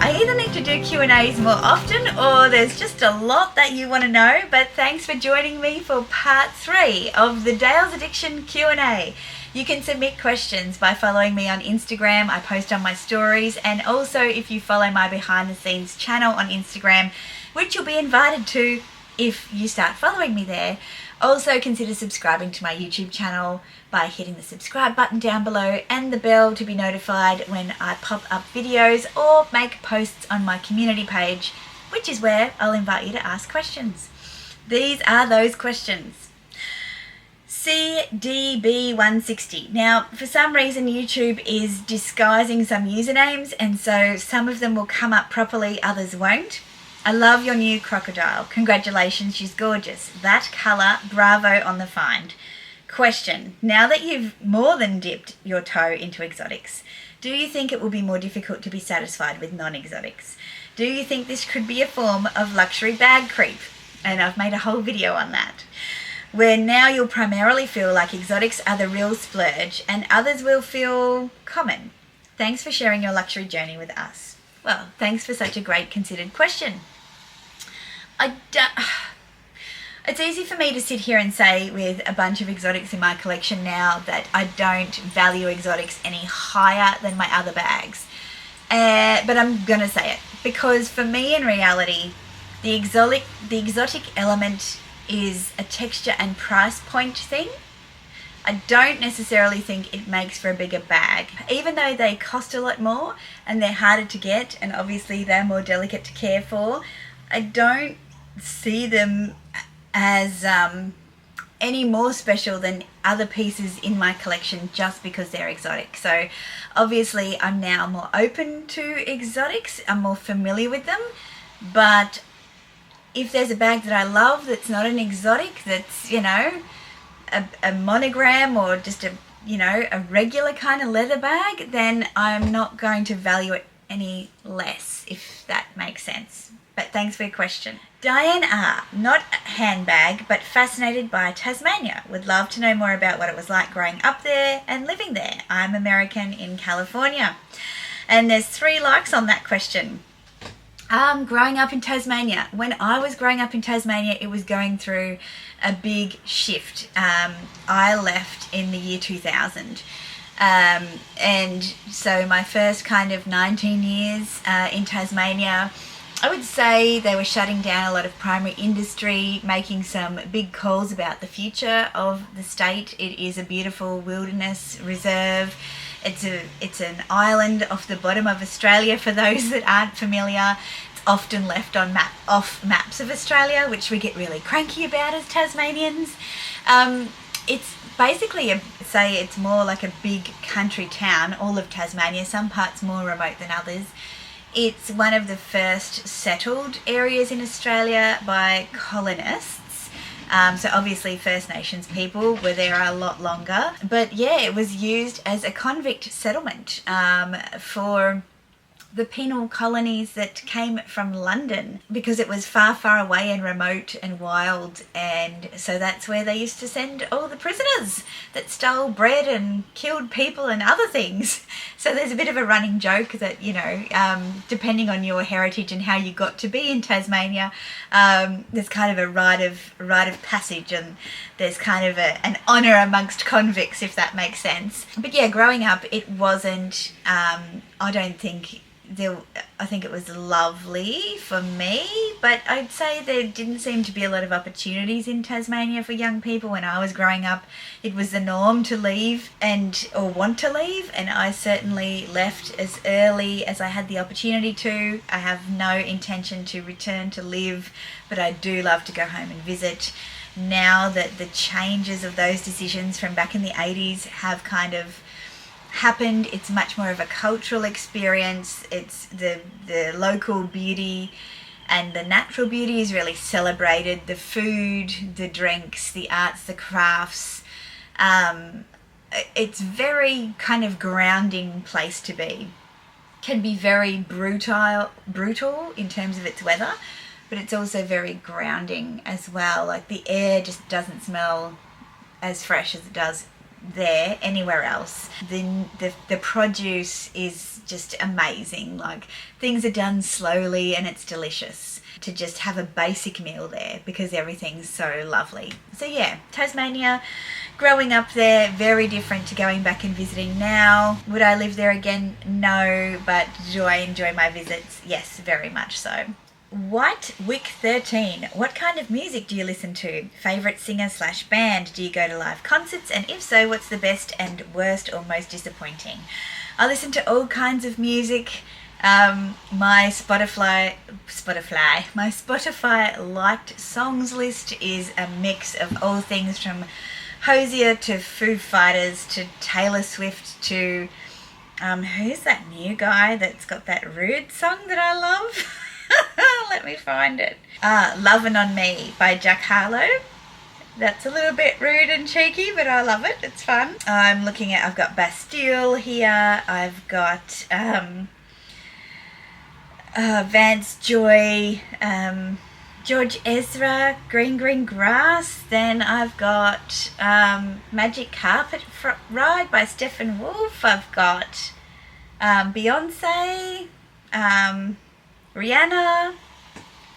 I either need to do Q&As more often or there's just a lot that you want to know, but thanks for joining me for part 3 of the Dale's Addiction Q&A. You can submit questions by following me on Instagram. I post on my stories, and also if you follow my behind the scenes channel on Instagram, which you'll be invited to if you start following me there. Also consider subscribing to my YouTube channel by hitting the subscribe button down below and the bell to be notified when I pop up videos or make posts on my community page, which is where I'll invite you to ask questions. These are those questions. CDB160. Now, for some reason YouTube is disguising some usernames, and so some of them will come up properly, others won't. I love your new crocodile. Congratulations, she's gorgeous. That colour, bravo on the find. Question, now that you've more than dipped your toe into exotics, do you think it will be more difficult to be satisfied with non-exotics? Do you think this could be a form of luxury bag creep? And I've made a whole video on that, where now you'll primarily feel like exotics are the real splurge and others will feel common. Thanks for sharing your luxury journey with us. Well, thanks for such a great considered question. It's easy for me to sit here and say with a bunch of exotics in my collection now that I don't value exotics any higher than my other bags. But I'm going to say it because for me in reality, the exotic element is a texture and price point thing. I don't necessarily think it makes for a bigger bag. Even though they cost a lot more and they're harder to get and obviously they're more delicate to care for, I don't see them as any more special than other pieces in my collection just because they're exotic. So obviously I'm now more open to exotics, I'm more familiar with them, but if there's a bag that I love that's not an exotic, that's, you know, a monogram or just a regular kind of leather bag, then I'm not going to value it any less, if that makes sense. But thanks for your question. Diane R. Not a handbag, but fascinated by Tasmania. Would love to know more about what it was like growing up there and living there. I'm American in California. And there's 3 likes on that question. Growing up in Tasmania. When I was growing up in Tasmania, it was going through a big shift. I left in the year 2000. And so my first kind of 19 years in Tasmania, I would say they were shutting down a lot of primary industry, making some big calls about the future of the state. It is a beautiful wilderness reserve. It's an island off the bottom of Australia for those that aren't familiar. It's often left on off maps of Australia, which we get really cranky about as Tasmanians. It's basically, it's more like a big country town, all of Tasmania, some parts more remote than others. It's one of the first settled areas in Australia by colonists. So obviously First Nations people were there a lot longer. But yeah, it was used as a convict settlement for the penal colonies that came from London, because it was far, far away and remote and wild, and so that's where they used to send all the prisoners that stole bread and killed people and other things. So there's a bit of a running joke that, you know, depending on your heritage and how you got to be in Tasmania, there's kind of a rite of passage, and there's kind of an honour amongst convicts, if that makes sense. But yeah, growing up, it wasn't, I think it was lovely for me, but I'd say there didn't seem to be a lot of opportunities in Tasmania for young people. When I was growing up, it was the norm to leave or want to leave, and I certainly left as early as I had the opportunity to. I have no intention to return to live, but I do love to go home and visit. Now that the changes of those decisions from back in the 80s have kind of happened, it's much more of a cultural experience. It's the local beauty and the natural beauty is really celebrated. The food, the drinks, the arts, the crafts. It's very kind of grounding place to be. Can be very brutal in terms of its weather, but it's also very grounding as well. Like the air just doesn't smell as fresh as it does there anywhere else. The produce is just amazing. Like, things are done slowly and it's delicious to just have a basic meal there because everything's so lovely. So yeah, Tasmania, growing up there, very different to going back and visiting now. Would I live there again? No, but do I enjoy my visits? Yes, very much so. White Wick 13. What kind of music do you listen to? Favourite singer/band? Do you go to live concerts? And if so, what's the best and worst or most disappointing? I listen to all kinds of music. My Spotify liked songs list is a mix of all things from Hosier to Foo Fighters to Taylor Swift to who's that new guy that's got that Rude song that I love? Let me find it. Lovin' on Me by Jack Harlow. That's a little bit rude and cheeky, but I love it. It's fun. I've got Bastille here. I've got Vance Joy, George Ezra, Green Grass. Then I've got Magic Carpet Ride by Stephen Wolf. I've got Beyonce, Rihanna,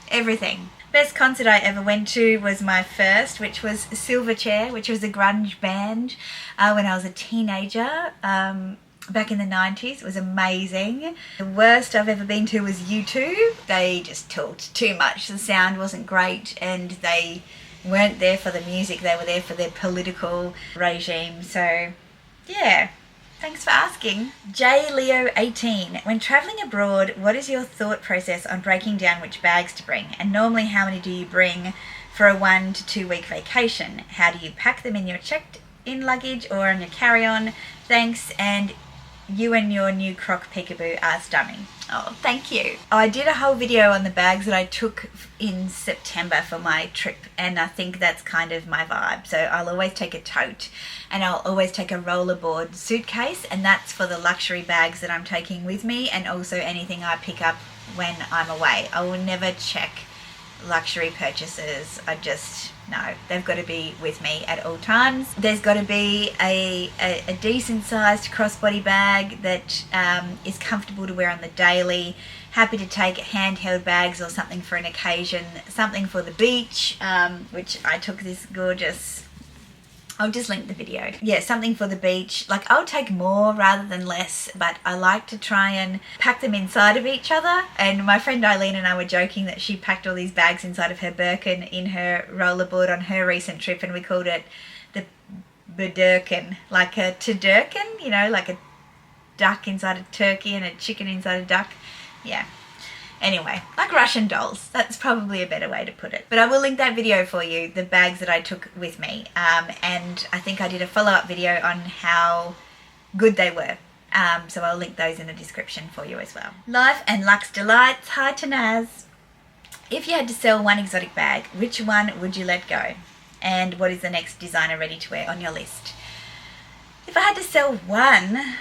everything. Best concert I ever went to was my first, which was Silverchair, which was a grunge band when I was a teenager. Back in the 90s. It was amazing. The worst I've ever been to was U2. They just talked too much. The sound wasn't great and they weren't there for the music. They were there for their political regime. So yeah, thanks for asking. JLeo18. When travelling abroad, what is your thought process on breaking down which bags to bring? And normally how many do you bring for a 1 to 2 week vacation? How do you pack them in your checked-in luggage or on your carry-on? Thanks, and you and your new croc peekaboo are stunning. Oh, thank you. I did a whole video on the bags that I took in September for my trip, and I think that's kind of my vibe. So I'll always take a tote and I'll always take a rollerboard suitcase, and that's for the luxury bags that I'm taking with me and also anything I pick up when I'm away. I will never check luxury purchases. No, they've got to be with me at all times. There's got to be a decent sized crossbody bag that is comfortable to wear on the daily. Happy to take handheld bags or something for an occasion. Something for the beach, which I took this gorgeous... I'll just link the video. Yeah, something for the beach. Like, I'll take more rather than less, but I like to try and pack them inside of each other. And my friend Eileen and I were joking that she packed all these bags inside of her Birkin in her rollerboard on her recent trip, and we called it the Bedurkin, like a Tudurkin, you know, like a duck inside a turkey and a chicken inside a duck. Yeah. Anyway, like Russian dolls. That's probably a better way to put it. But I will link that video for you, the bags that I took with me. And I think I did a follow-up video on how good they were. So I'll link those in the description for you as well. Life and Luxe Delights. Hi, Tanaz. If you had to sell one exotic bag, which one would you let go? And what is the next designer ready to wear on your list? If I had to sell one...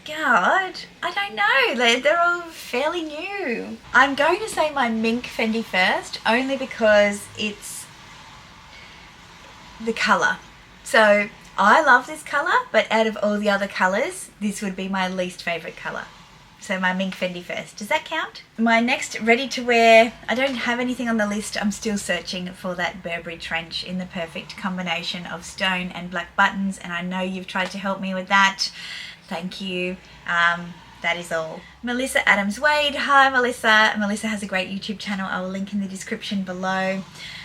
God, I don't know. They're all fairly new. I'm going to say my mink Fendi first, only because it's the colour. So I love this colour, but out of all the other colours, this would be my least favourite colour. So my mink Fendi first. Does that count? My next ready to wear, I don't have anything on the list. I'm still searching for that Burberry trench in the perfect combination of stone and black buttons, and I know you've tried to help me with that. Thank you. That is all. Melissa Adams Wade. Hi, Melissa. Melissa has a great YouTube channel. I will link in the description below.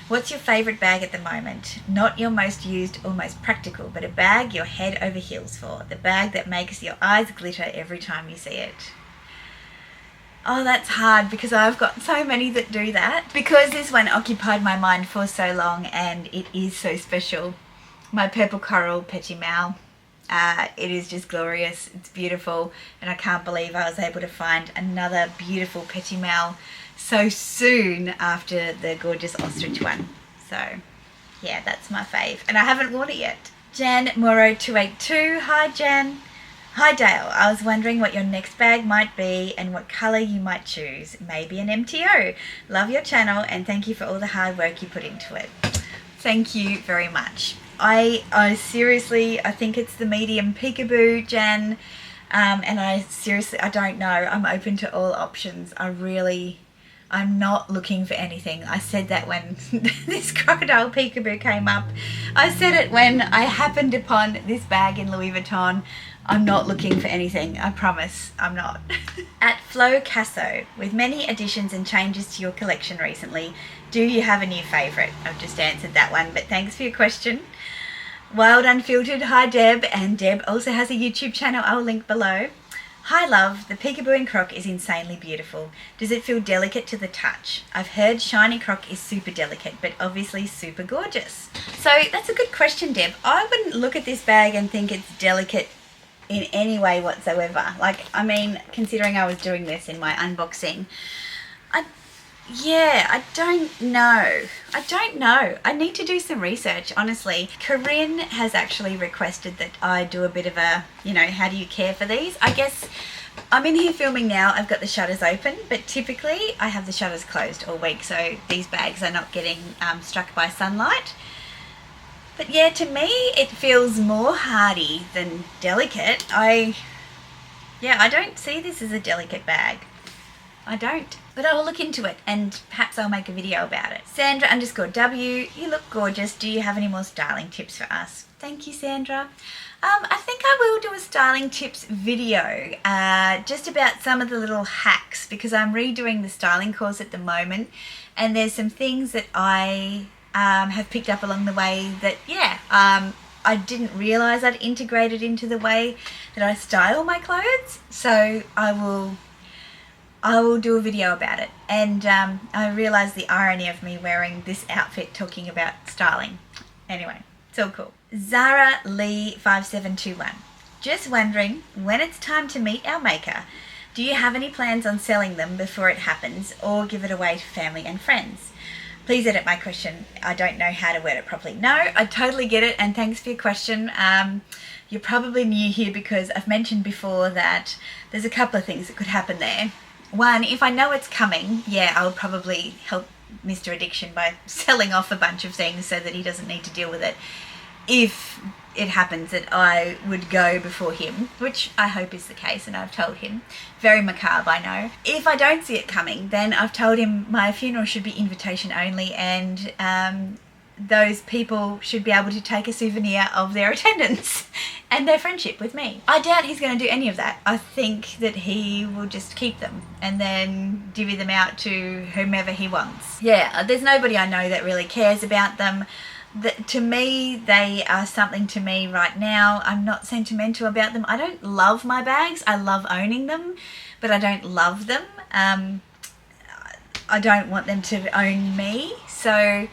What's your favourite bag at the moment? Not your most used or most practical, but a bag you're head over heels for. The bag that makes your eyes glitter every time you see it. Oh, that's hard because I've got so many that do that. Because this one occupied my mind for so long and it is so special. My purple coral Petit Mal. It is just glorious. It's beautiful, and I can't believe I was able to find another beautiful Petit Mal so soon after the gorgeous ostrich one. So yeah, that's my fave, and I haven't worn it yet. Jan Moro 282. Hi Jan. Hi Dale. I was wondering what your next bag might be and what colour you might choose. Maybe an MTO. Love your channel and thank you for all the hard work you put into it. Thank you very much. I seriously, I think it's the medium peekaboo, Jan. And I don't know. I'm open to all options. I'm not looking for anything. I said that when this crocodile peekaboo came up. I said it when I happened upon this bag in Louis Vuitton. I'm not looking for anything. I promise I'm not. At Flo Casso, with many additions and changes to your collection recently, do you have a new favourite? I've just answered that one, but thanks for your question. Wild Unfiltered, hi Deb, and Deb also has a YouTube channel I'll link below. Hi love, the peekaboo in croc is insanely beautiful. Does it feel delicate to the touch? I've heard shiny croc is super delicate, but obviously super gorgeous. So that's a good question, Deb. I wouldn't look at this bag and think it's delicate in any way whatsoever. Like, I mean, considering I was doing this in my unboxing, I don't know. I need to do some research, honestly. Corinne has actually requested that I do a bit of a, how do you care for these? I guess I'm in here filming now. I've got the shutters open, but typically I have the shutters closed all week, so these bags are not getting struck by sunlight. But yeah, to me, it feels more hardy than delicate. I don't see this as a delicate bag. I don't. But I'll look into it and perhaps I'll make a video about it. Sandra_W, you look gorgeous. Do you have any more styling tips for us? Thank you, Sandra. I think I will do a styling tips video just about some of the little hacks, because I'm redoing the styling course at the moment and there's some things that I have picked up along the way that, I didn't realise I'd integrated into the way that I style my clothes. So I will do a video about it. And I realised the irony of me wearing this outfit talking about styling. Anyway, it's all cool. Zara Lee 5721. Just wondering, when it's time to meet our maker, do you have any plans on selling them before it happens or give it away to family and friends? Please edit my question. I don't know how to word it properly. No, I totally get it, and thanks for your question. You're probably new here because I've mentioned before that there's a couple of things that could happen there. One, if I know it's coming, I'll probably help Mr. Addiction by selling off a bunch of things so that he doesn't need to deal with it. If it happens that I would go before him, which I hope is the case, and I've told him. Very macabre, I know. If I don't see it coming, then I've told him my funeral should be invitation only, and those people should be able to take a souvenir of their attendance and their friendship with me. I doubt he's going to do any of that. I think that he will just keep them and then divvy them out to whomever he wants. There's nobody I know that really cares about them. To me, they are something to me right now. I'm not sentimental about them. I don't love my bags. I love owning them, but I don't love them. I don't want them to own me. So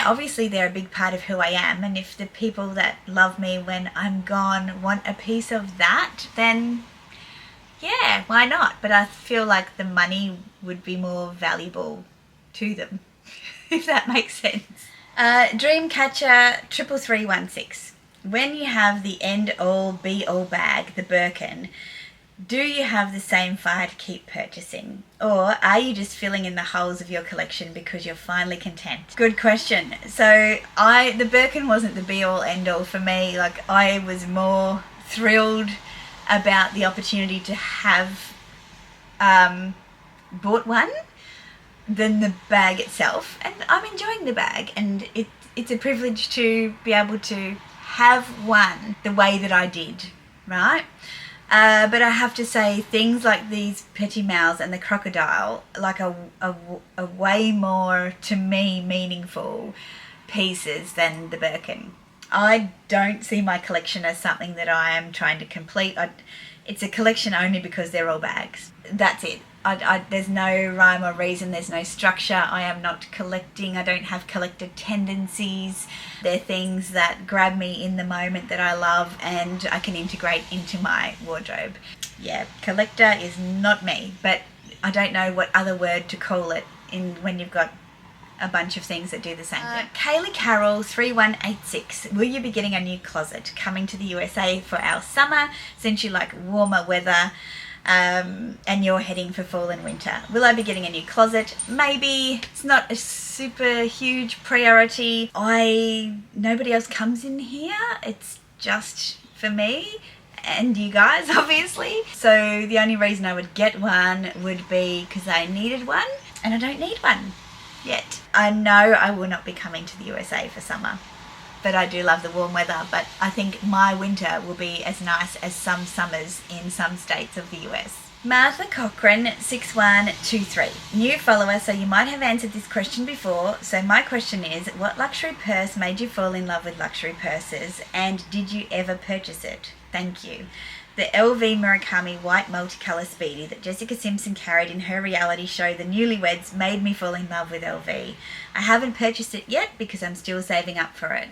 obviously they're a big part of who I am, and if the people that love me when I'm gone want a piece of that, then why not? But I feel like the money would be more valuable to them, if that makes sense. Dreamcatcher 33316. When you have the end-all be-all bag, the Birkin, do you have the same fire to keep purchasing? Or are you just filling in the holes of your collection because you're finally content? Good question. So the Birkin wasn't the be-all end-all for me. Like, I was more thrilled about the opportunity to have bought one than the bag itself. And I'm enjoying the bag, and it's a privilege to be able to have one the way that I did, right? But I have to say, things like these Petit Mouse and the crocodile, like a way more, to me, meaningful pieces than the Birkin. I don't see my collection as something that I am trying to complete. It's a collection only because they're all bags. That's it. There's no rhyme or reason. There's no structure. I am not collecting. I don't have collector tendencies. They're things that grab me in the moment that I love and I can integrate into my wardrobe. Collector is not me, but I don't know what other word to call it when you've got a bunch of things that do the same thing. Kaylee Carroll 3186. Will you be getting a new closet coming to the USA for our summer, since you like warmer weather? and you're heading for fall and winter. Will I be getting a new closet? Maybe. It's not a super huge priority. Nobody else comes in here. It's just for me and you guys, obviously. So the only reason I would get one would be because I needed one, and I don't need one yet. I know I will not be coming to the USA for summer, but I do love the warm weather. But I think my winter will be as nice as some summers in some states of the US. Martha Cochran 6123, new follower, so you might have answered this question before. So my question is, what luxury purse made you fall in love with luxury purses, and did you ever purchase it? Thank you. The LV Murakami white multicolour Speedy that Jessica Simpson carried in her reality show The Newlyweds made me fall in love with LV. I haven't purchased it yet because I'm still saving up for it.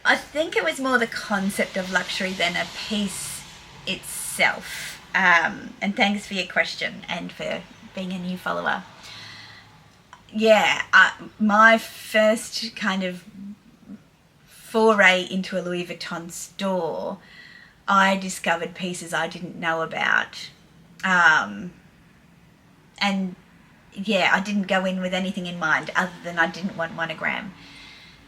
I think it was more the concept of luxury than a piece itself. And thanks for your question and for being a new follower. Yeah, my first kind of foray into a Louis Vuitton store, I discovered pieces I didn't know about. And yeah, I didn't go in with anything in mind other than I didn't want monogram.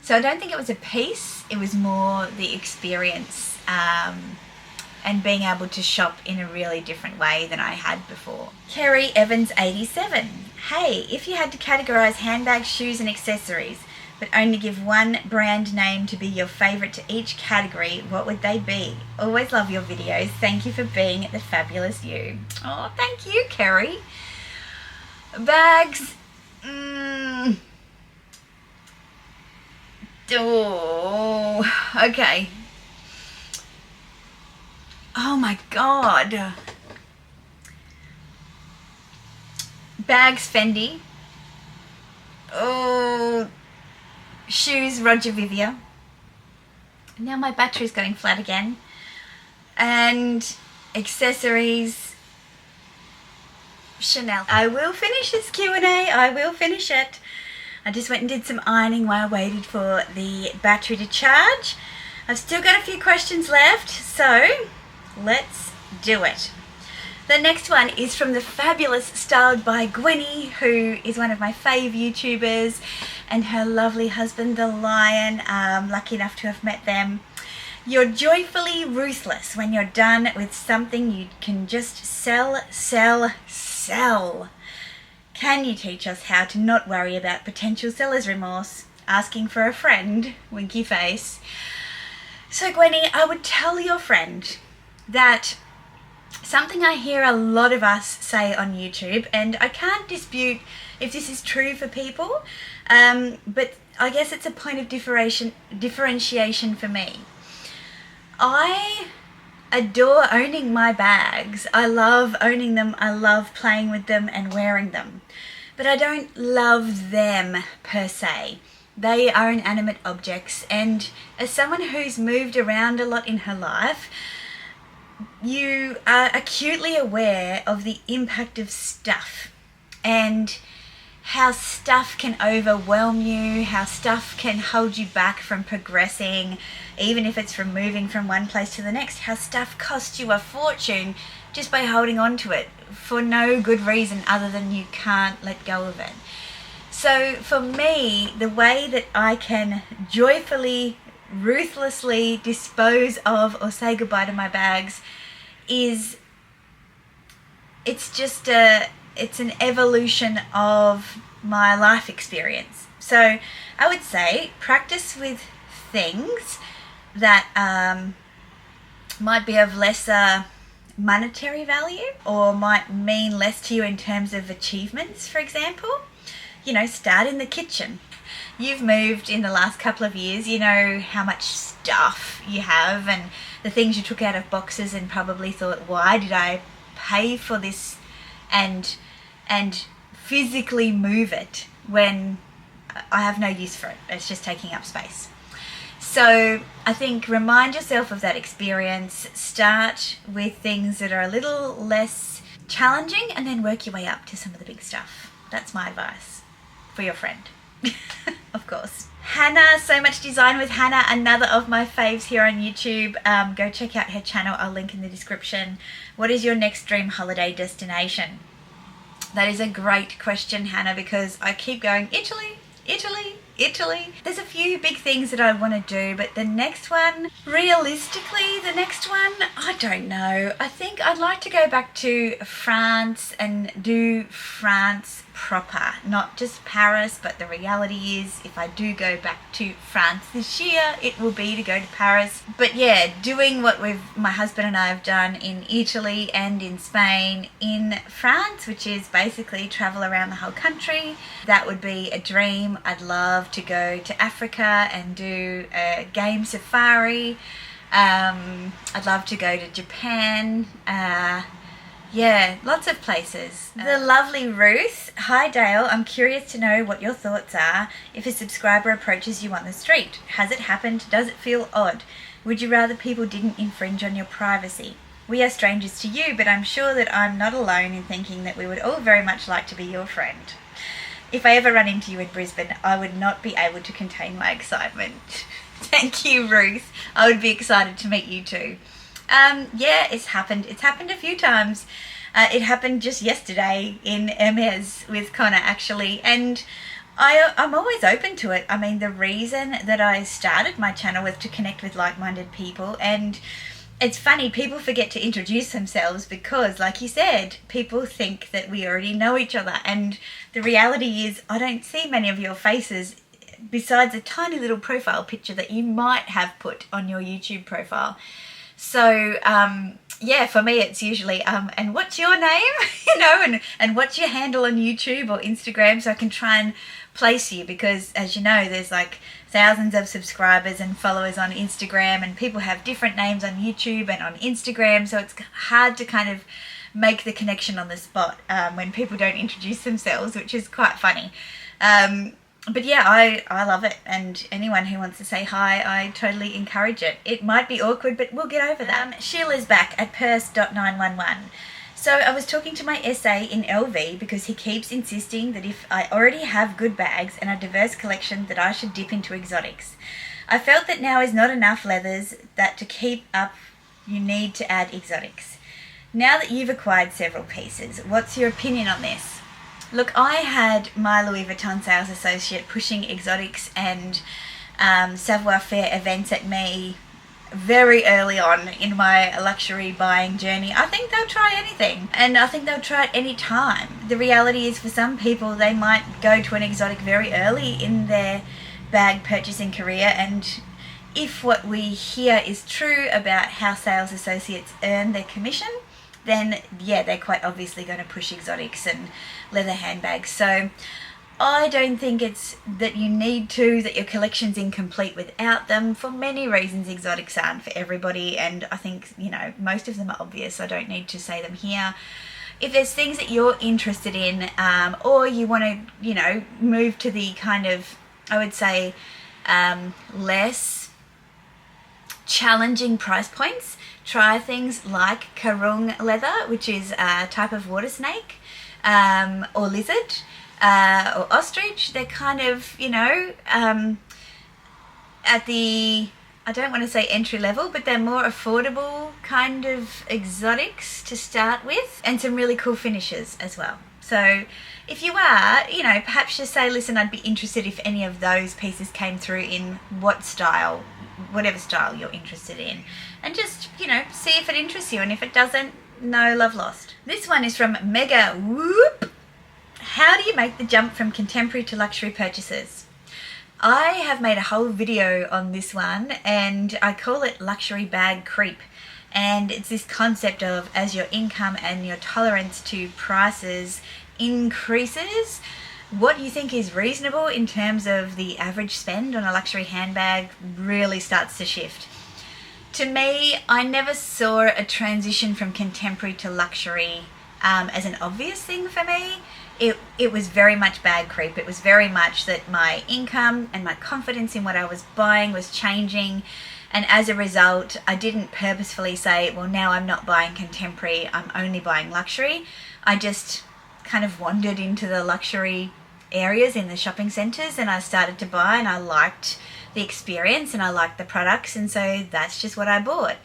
So I don't think it was a piece, it was more the experience and being able to shop in a really different way than I had before. Kerry Evans 87. Hey, if you had to categorise handbags, shoes and accessories, but only give one brand name to be your favourite to each category, what would they be? Always love your videos. Thank you for being the fabulous you. Oh, thank you, Kerry. Bags. Oh, okay. Oh my God. Bags, Fendi. Oh, shoes, Roger Vivier. Now my battery's going flat again. And accessories, Chanel. I will finish this Q&A. I will finish it. I just went and did some ironing while I waited for the battery to charge. I've still got a few questions left, so let's do it. The next one is from the fabulous Styled by Gwenny, who is one of my fave YouTubers, and her lovely husband, the Lion. Lucky enough to have met them. You're joyfully ruthless when you're done with something you can just sell, sell, sell. Can you teach us how to not worry about potential seller's remorse? Asking for a friend, winky face. So Gwenny, I would tell your friend that something I hear a lot of us say on YouTube, and I can't dispute if this is true for people, but I guess it's a point of differentiation for me. I adore owning my bags. I love owning them. I love playing with them and wearing them. But I don't love them per se. They are inanimate objects, and as someone who's moved around a lot in her life, you are acutely aware of the impact of stuff and how stuff can overwhelm you, how stuff can hold you back from progressing, even if it's from moving from one place to the next, how stuff costs you a fortune just by holding on to it for no good reason other than you can't let go of it. So for me, the way that I can joyfully, ruthlessly dispose of or say goodbye to my bags is, it's an evolution of my life experience. So I would say practice with things that might be of lesser monetary value or might mean less to you in terms of achievements, for example. You know, start in the kitchen. You've moved in the last couple of years, you know how much stuff you have and the things you took out of boxes and probably thought, why did I pay for this and physically move it when I have no use for it. It's just taking up space. So I think remind yourself of that experience. Start with things that are a little less challenging and then work your way up to some of the big stuff. That's my advice for your friend. Of course. Hannah, So Much Design with Hannah, another of my faves here on YouTube. Go check out her channel. I'll link in the description. What is your next dream holiday destination? That is a great question, Hannah, because I keep going Italy, Italy, Italy. There's a few big things that I want to do, but the next one, realistically, I don't know. I think I'd like to go back to France and do France proper, not just Paris, but the reality is if I do go back to France this year, it will be to go to Paris. But yeah, doing what my husband and I have done in Italy and in Spain, in France, which is basically travel around the whole country, that would be a dream. I'd love to go to Africa and do a game safari. I'd love to go to Japan. Yeah, lots of places. The lovely Ruth. Hi Dale, I'm curious to know what your thoughts are if a subscriber approaches you on the street. Has it happened? Does it feel odd? Would you rather people didn't infringe on your privacy? We are strangers to you, but I'm sure that I'm not alone in thinking that we would all very much like to be your friend. If I ever run into you in Brisbane, I would not be able to contain my excitement. Thank you, Ruth. I would be excited to meet you too. Yeah, it's happened. It's happened a few times. It happened just yesterday in Hermes with Connor, actually, and I'm always open to it. I mean, the reason that I started my channel was to connect with like-minded people, and it's funny, people forget to introduce themselves because, like you said, people think that we already know each other, and the reality is I don't see many of your faces besides a tiny little profile picture that you might have put on your YouTube profile. So, yeah, for me it's usually, and what's your name, you know, and what's your handle on YouTube or Instagram, so I can try and place you, because as you know, there's like thousands of subscribers and followers on Instagram, and people have different names on YouTube and on Instagram, so it's hard to kind of make the connection on the spot when people don't introduce themselves, which is quite funny. But yeah, I love it, and anyone who wants to say hi, I totally encourage it. It might be awkward, but we'll get over that. Sheila's back at purse.911. So I was talking to my SA in LV because he keeps insisting that if I already have good bags and a diverse collection that I should dip into exotics. I felt that now is not enough leathers, that to keep up you need to add exotics. Now that you've acquired several pieces, what's your opinion on this? Look, I had my Louis Vuitton sales associate pushing exotics and savoir-faire events at me very early on in my luxury buying journey. I think they'll try anything, and I think they'll try it any time. The reality is, for some people, they might go to an exotic very early in their bag purchasing career, and if what we hear is true about how sales associates earn their commission, then yeah, they're quite obviously going to push exotics and leather handbags. So I don't think it's that you need to, that your collection's incomplete without them. For many reasons, exotics aren't for everybody, and I think, you know, most of them are obvious. I don't need to say them here. If there's things that you're interested in, or you want to, you know, move to the kind of, I would say, less challenging price points, try things like karung leather, which is a type of water snake, or lizard, or ostrich. They're kind of, you know, at the, I don't want to say entry level, but they're more affordable kind of exotics to start with, and some really cool finishes as well. So if you are, you know, perhaps just say, listen, I'd be interested if any of those pieces came through in what style, whatever style you're interested in, and just, you know, see if it interests you, and if it doesn't, no love lost. This one is from Mega Whoop. How do you make the jump from contemporary to luxury purchases? I have made a whole video on this one, and I call it luxury bag creep. And it's this concept of, as your income and your tolerance to prices increases, what you think is reasonable in terms of the average spend on a luxury handbag really starts to shift. To me, I never saw a transition from contemporary to luxury as an obvious thing for me. It was very much bag creep. It was very much that my income and my confidence in what I was buying was changing, and as a result, I didn't purposefully say, well, now I'm not buying contemporary, I'm only buying luxury. I just kind of wandered into the luxury areas in the shopping centres, and I started to buy, and I liked the experience and I liked the products, and so that's just what I bought.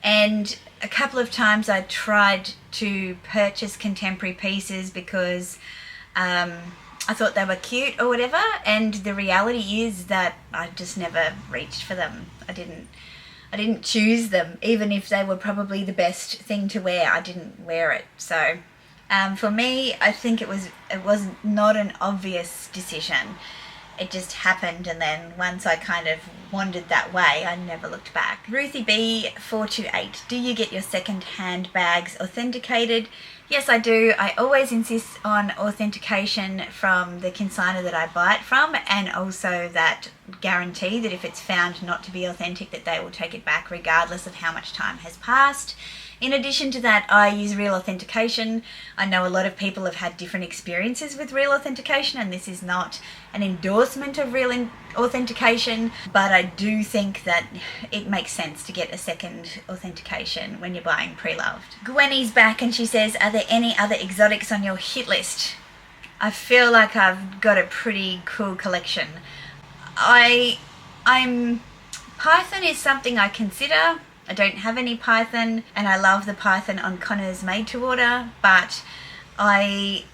And a couple of times I tried to purchase contemporary pieces because I thought they were cute or whatever, and the reality is that I just never reached for them. I didn't choose them, even if they were probably the best thing to wear. I didn't wear it. So for me, I think it was not an obvious decision. It just happened, and then once I kind of wandered that way, I never looked back. Ruthie B428, do you get your second-hand bags authenticated? Yes, I do. I always insist on authentication from the consignor that I buy it from, and also that guarantee that if it's found not to be authentic, that they will take it back regardless of how much time has passed. In addition to that, I use real authentication. I know a lot of people have had different experiences with real authentication, and this is not an endorsement of real authentication, but I do think that it makes sense to get a second authentication when you're buying pre-loved. Gwenny's back and she says, are there any other exotics on your hit list? I feel like I've got a pretty cool collection. Python is something I consider. I don't have any python, and I love the python on Connor's made to order, but I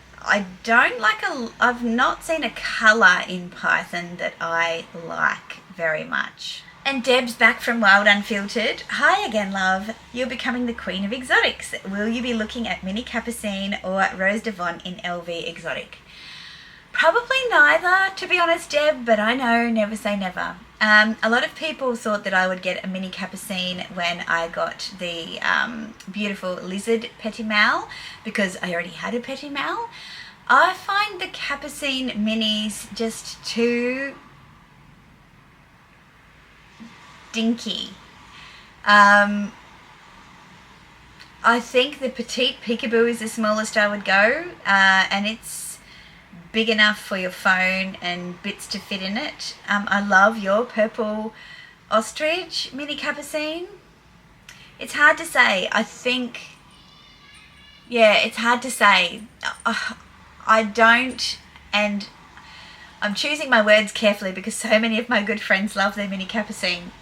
don't like I've not seen a colour in python that I like very much. And Deb's back from Wild Unfiltered. Hi again, love. You're becoming the queen of exotics. Will you be looking at mini capucine or Rose Devon in LV exotic? Probably neither, to be honest, Deb, but I know, never say never. A lot of people thought that I would get a mini capucine when I got the beautiful lizard petit mal, because I already had a petit mal. I find the capucine minis just too dinky. I think the petite peekaboo is the smallest I would go, and it's big enough for your phone and bits to fit in it. I love your purple ostrich mini capucine. It's hard to say. I think, yeah, it's hard to say. I don't, and I'm choosing my words carefully because so many of my good friends love their mini capucine.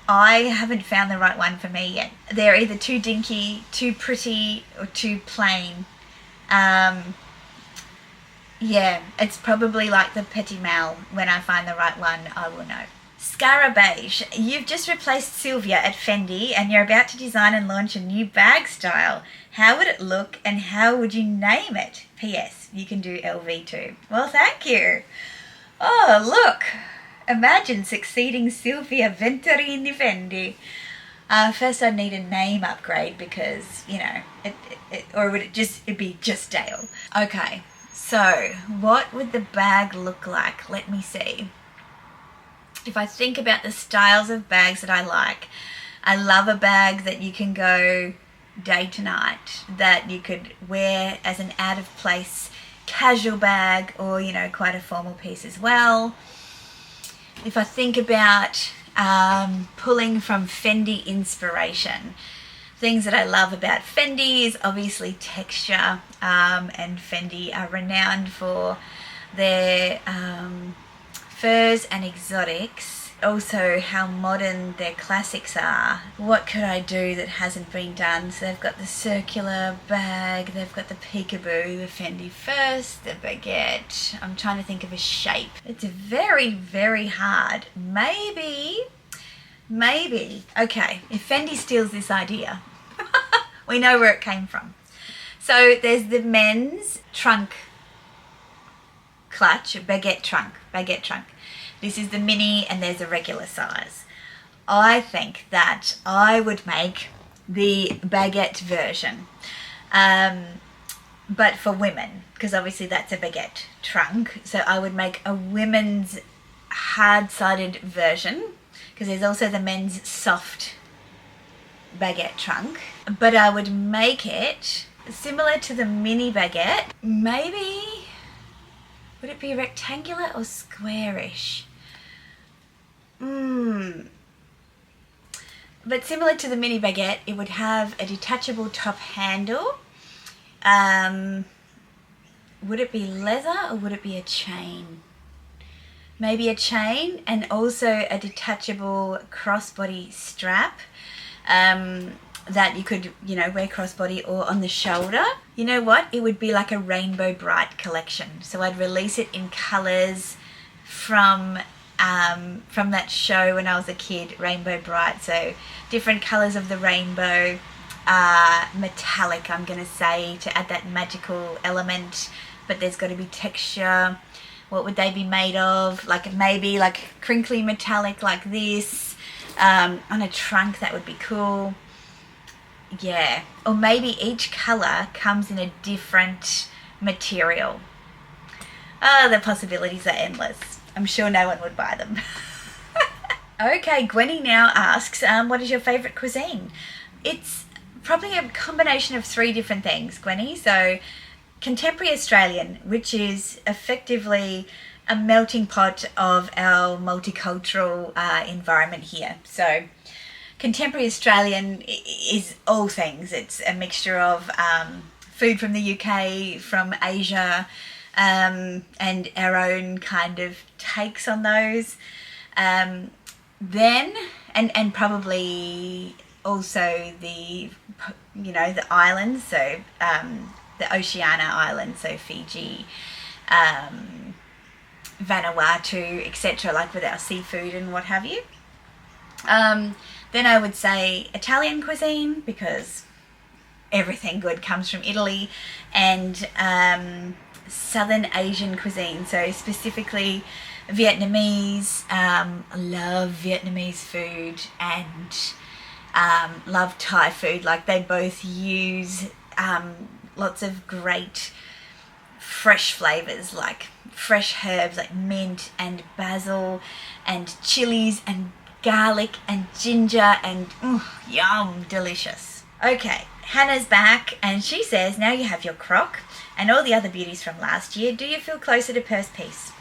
I haven't found the right one for me yet. They're either too dinky, too pretty, or too plain. Yeah, it's probably like the petit mal. When I find the right one, I will know. Scara Beige, you've just replaced Sylvia at Fendi and you're about to design and launch a new bag style. How would it look and how would you name it? P.S. You can do LV too. Well, thank you. Oh, look. Imagine succeeding Sylvia Venturini Fendi. First I'd need a name upgrade because, you know, or would it'd be just Dale. Okay. So, what would the bag look like? Let me see. If I think about the styles of bags that I like, I love a bag that you can go day to night, that you could wear as an out-of-place casual bag or, you know, quite a formal piece as well. If I think about pulling from Fendi inspiration, things that I love about Fendi is obviously texture, and Fendi are renowned for their furs and exotics. Also how modern their classics are. What could I do that hasn't been done? So they've got the circular bag, they've got the peekaboo, the Fendi first, the baguette. I'm trying to think of a shape. It's very, very hard. Maybe, okay, if Fendi steals this idea, we know where it came from. So there's the men's trunk clutch, baguette trunk. This is the mini and there's a regular size. I think that I would make the baguette version, but for women, because obviously that's a baguette trunk. So I would make a women's hard-sided version, because there's also the men's soft baguette trunk, but I would make it similar to the mini baguette. Maybe, would it be rectangular or squarish? But similar to the mini baguette, it would have a detachable top handle would it be leather or would it be a chain? Maybe a chain, and also a detachable crossbody strap that you could, wear crossbody or on the shoulder. You know what? It would be like a Rainbow Bright collection. So I'd release it in colours from that show when I was a kid, Rainbow Bright. So different colours of the rainbow, metallic, I'm going to say, to add that magical element, but there's got to be texture. What would they be made of? Like maybe like crinkly metallic like this, on a trunk. That would be cool. Yeah. Or maybe each colour comes in a different material. Oh, the possibilities are endless. I'm sure no one would buy them. Okay, Gwenny now asks, what is your favourite cuisine? It's probably a combination of 3 different things, Gwenny. So contemporary Australian, which is effectively a melting pot of our multicultural environment here. So contemporary Australian is all things. It's a mixture of food from the UK, from Asia, and our own kind of takes on those. Then, and probably also the islands, so the Oceania Islands, so Fiji, Vanuatu, etc., like with our seafood and what have you. Then I would say Italian cuisine, because everything good comes from Italy, and Southern Asian cuisine, so specifically Vietnamese. Love Vietnamese food, and love Thai food. Like they both use lots of great fresh flavors, like fresh herbs like mint and basil and chilies and garlic and ginger, and yum, delicious. Okay, Hannah's back and she says, now you have your croc and all the other beauties from last year, do you feel closer to purse piece?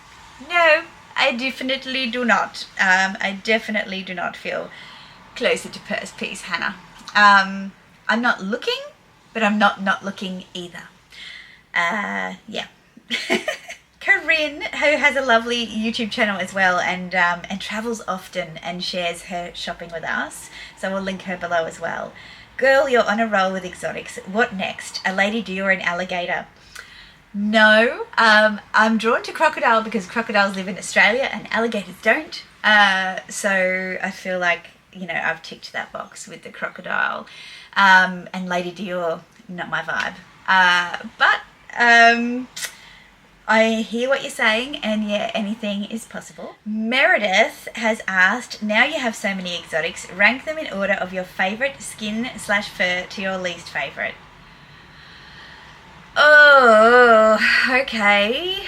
No, I definitely do not. I definitely do not feel closer to purse piece, Hannah. I'm not looking, but I'm not looking either. Yeah. Corinne, who has a lovely YouTube channel as well, and travels often and shares her shopping with us, so we'll link her below as well. Girl, you're on a roll with exotics. What next? A lady deer or an alligator? No, I'm drawn to crocodile because crocodiles live in Australia and alligators don't. So I feel like, I've ticked that box with the crocodile. And lady deer, not my vibe. But I hear what you're saying, and yeah, anything is possible. Meredith has asked, now you have so many exotics, rank them in order of your favourite skin/fur to your least favourite. Oh, okay.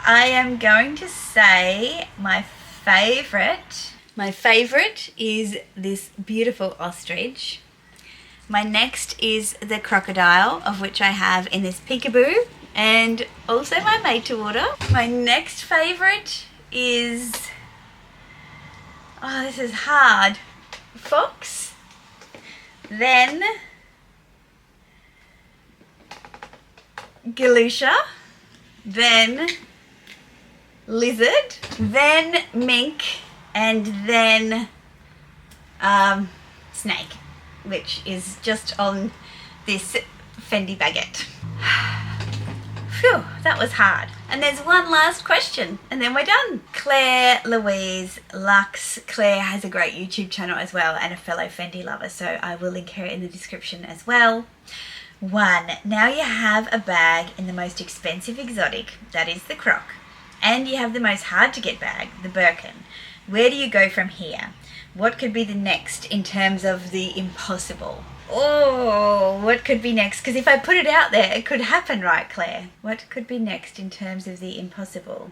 I am going to say my favourite is this beautiful ostrich. My next is the crocodile, of which I have in this peekaboo, and also my made to order. My next favourite is, oh, this is hard, fox, then galusha, then lizard, then mink, and then snake, which is just on this Fendi baguette. Phew, that was hard. And there's one last question and then we're done. Claire Louise Lux. Claire has a great YouTube channel as well and a fellow Fendi lover, so I will link her in the description as well. 1. Now you have a bag in the most expensive exotic, that is the croc, and you have the most hard to get bag, the Birkin. Where do you go from here? What could be the next in terms of the impossible? Oh, what could be next? Because if I put it out there, it could happen, right, Claire? What could be next in terms of the impossible?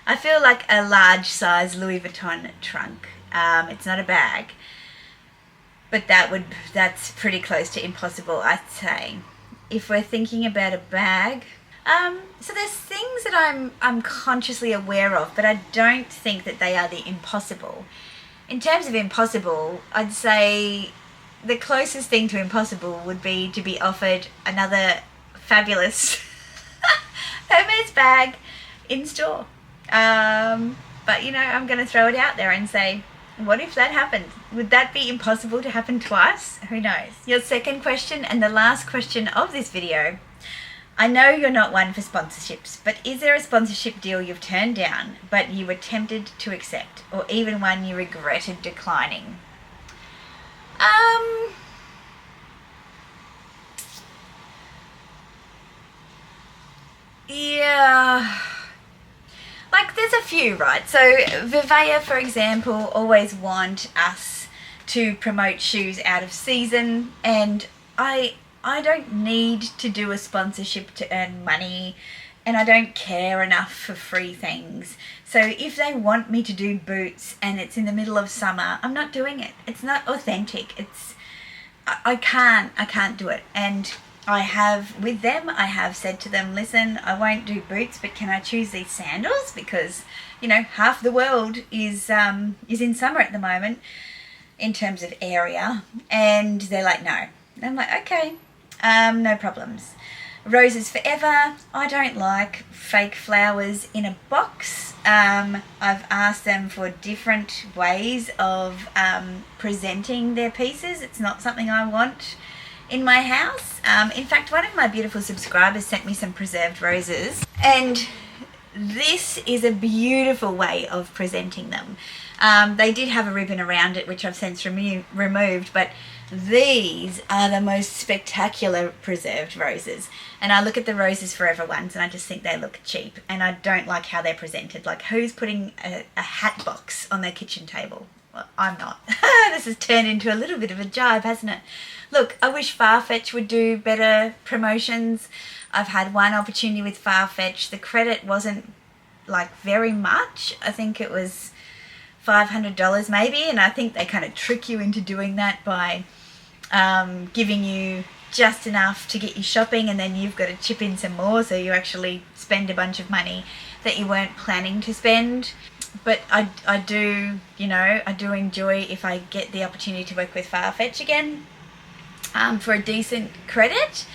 I feel like a large size Louis Vuitton trunk. It's not a bag, but that's pretty close to impossible, I'd say. If we're thinking about a bag, so there's things that I'm consciously aware of, but I don't think that they are the impossible. In terms of impossible, I'd say the closest thing to impossible would be to be offered another fabulous Hermes bag in store. But you know, I'm going to throw it out there and say, what if that happened? Would that be impossible to happen twice? Who knows? Your second question and the last question of this video. I know you're not one for sponsorships, but is there a sponsorship deal you've turned down but you were tempted to accept, or even one you regretted declining? Yeah, like there's a few, right? So Viveya, for example, always want us to promote shoes out of season, and I don't need to do a sponsorship to earn money, and I don't care enough for free things. So if they want me to do boots and it's in the middle of summer, I'm not doing it. It's not authentic. I can't do it. And I have said to them, listen, I won't do boots, but can I choose these sandals? Because, you know, half the world is in summer at the moment in terms of area. And they're like, no. And I'm like, okay, no problems. Roses forever. I don't like fake flowers in a box. I've asked them for different ways of presenting their pieces. It's not something I want in my house. In fact, one of my beautiful subscribers sent me some preserved roses, and this is a beautiful way of presenting them. They did have a ribbon around it, which I've since removed, but these are the most spectacular preserved roses. And I look at the Roses Forever ones and I just think they look cheap, and I don't like how they're presented. Like, who's putting a hat box on their kitchen table? Well, I'm not. This has turned into a little bit of a jibe, hasn't it? Look, I wish Farfetch would do better promotions. I've had one opportunity with Farfetch. The credit wasn't like very much. I think it was $500 maybe, and I think they kind of trick you into doing that by giving you just enough to get you shopping, and then you've got to chip in some more, so you actually spend a bunch of money that you weren't planning to spend. But I do, you know, I do enjoy if I get the opportunity to work with Farfetch again for a decent credit.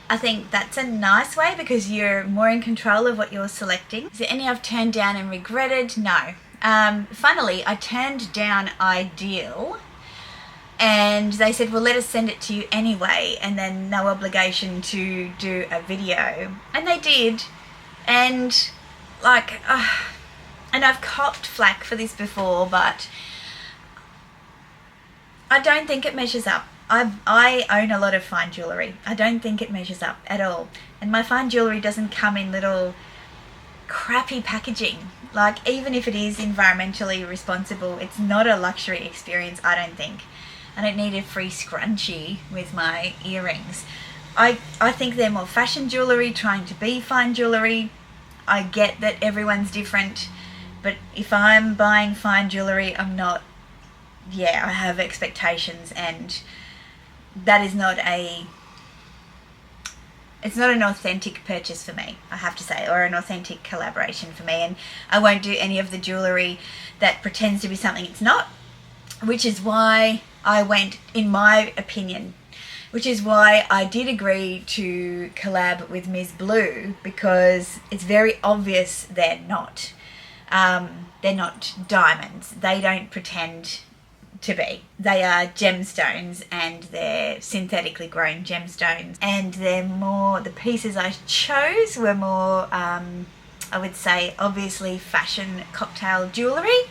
I think that's a nice way because you're more in control of what you're selecting. Is there any I've turned down and regretted? No. Funnily, I turned down Ideal, and they said, well, let us send it to you anyway, and then no obligation to do a video. And they did. And like, and I've copped flack for this before, but I don't think it measures up. I own a lot of fine jewellery. I don't think it measures up at all. And my fine jewellery doesn't come in little crappy packaging. Like, even if it is environmentally responsible, it's not a luxury experience, I don't think. I don't need a free scrunchie with my earrings. I think they're more fashion jewellery, trying to be fine jewellery. I get that everyone's different, but if I'm buying fine jewellery, I have expectations, and that is not it's not an authentic purchase for me, I have to say, or an authentic collaboration for me. And I won't do any of the jewellery that pretends to be something it's not, which is why I went, in my opinion, which is why I did agree to collab with Ms. Blue, because it's very obvious they're not diamonds. They don't pretend to be. They are gemstones, and they're synthetically grown gemstones, and they're more, the pieces I chose were more, I would say, obviously fashion cocktail jewellery.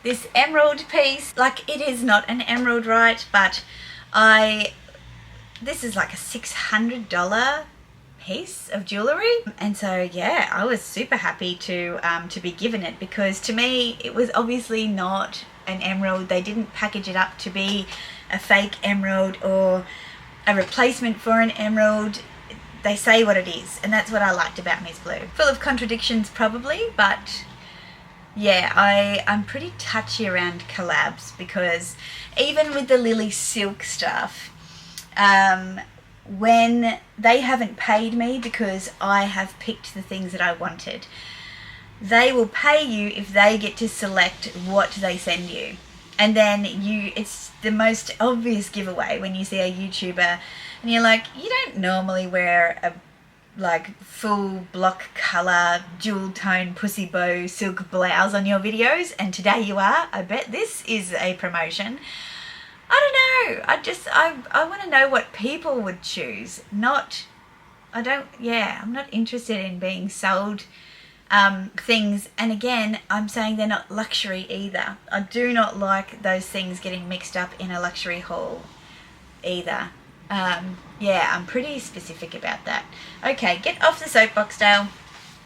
This emerald piece, like, it is not an emerald, right, but this is like a $600 piece of jewellery, and so yeah, I was super happy to be given it, because to me it was obviously not an emerald. They didn't package it up to be a fake emerald or a replacement for an emerald. They say what it is, and that's what I liked about Ms. Blue. Full of contradictions probably, but yeah, I'm pretty touchy around collabs, because even with the Lily Silk stuff, when they haven't paid me because I have picked the things that I wanted, they will pay you if they get to select what they send you. And then it's the most obvious giveaway when you see a YouTuber and you're like, you don't normally wear a like full block colour dual tone pussy bow silk blouse on your videos, and today you are. I bet this is a promotion. I don't know. I want to know what people would choose. I'm not interested in being sold things. And again, I'm saying they're not luxury either. I do not like those things getting mixed up in a luxury haul either. I'm pretty specific about that. Okay, get off the soapbox, Dale.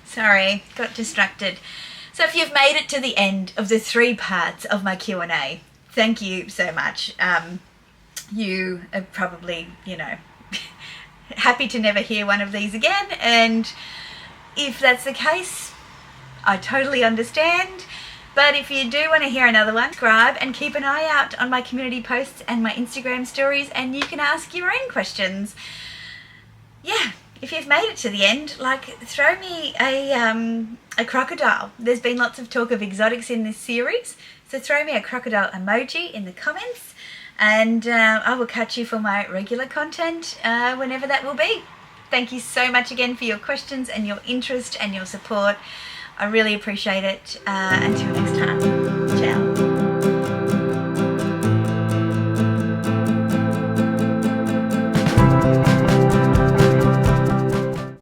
Sorry, got distracted. So if you've made it to the end of the 3 parts of my Q&A, thank you so much. You are probably, happy to never hear one of these again. And if that's the case, I totally understand. But if you do want to hear another one, subscribe and keep an eye out on my community posts and my Instagram stories, and you can ask your own questions. Yeah, if you've made it to the end, throw me a crocodile. There's been lots of talk of exotics in this series, so throw me a crocodile emoji in the comments, and I will catch you for my regular content whenever that will be. Thank you so much again for your questions and your interest and your support. I really appreciate it. Until next time.